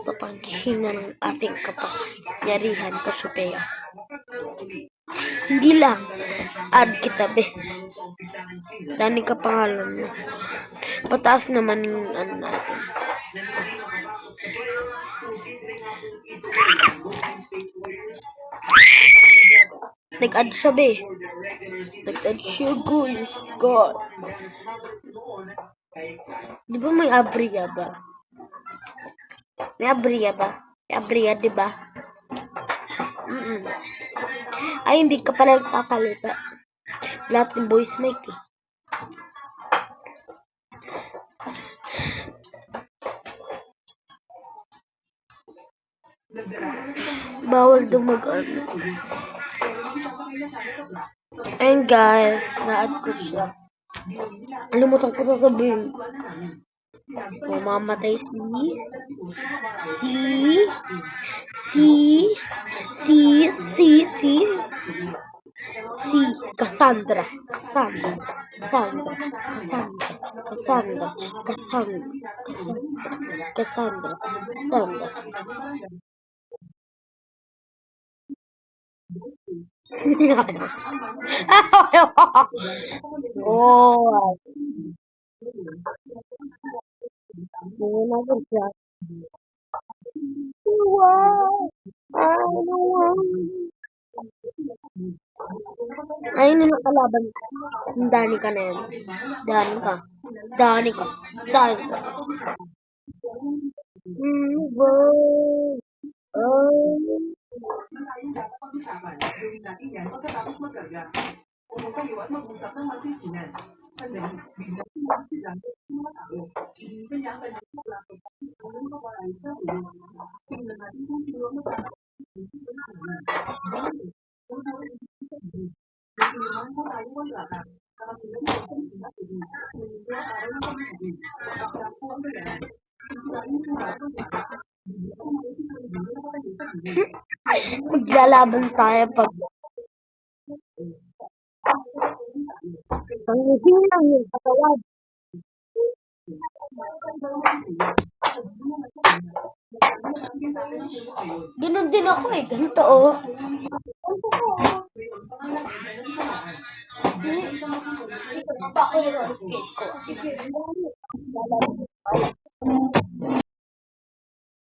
sa paghihina ng ating kapangyarihan, Cassiopeia. Hindi lang, add kita, be. Dani ka pangalan mo. Pataas naman yung ano natin. Nag-add siya, be. Nag-add siya, guys. God. Di ba may abriya ba? May abriya ba? May abriya, di ba? Ay, hindi ka pala nagsasalita. Lahat ng voice mic eh. Bawal dumag-ano. Ayun guys, na-add ko siya. Alimutan ko sasabihin. Mamamatay si Cassandra. Oh, ayun na nakalaban. Dani ka na yan. Dani ka. Pag-usapan, gawin natin yan pagkatapos magkarga. Pumunta kayo at mag-usap ng masisinan. Sandali, bigla silang mga tao. Hindi kanya ang kanyang laptop at ang mawalay sa ulo. Tingnan natin kung sino ang magkakaroon. Nakinuman ko tayo ang lata. Nakatuloy ko sa mga tubig. Ngunit ko araw ng pamilya. Pagkakang ko ang bayaran. Sisirain ko na ang lata. Hindi ako maisip ang hindi na kayo sa gilid. Maglalaban tayo pag panghihina yung katawad. Ganun din ako eh. Ganito oh. Ako yung skate ko.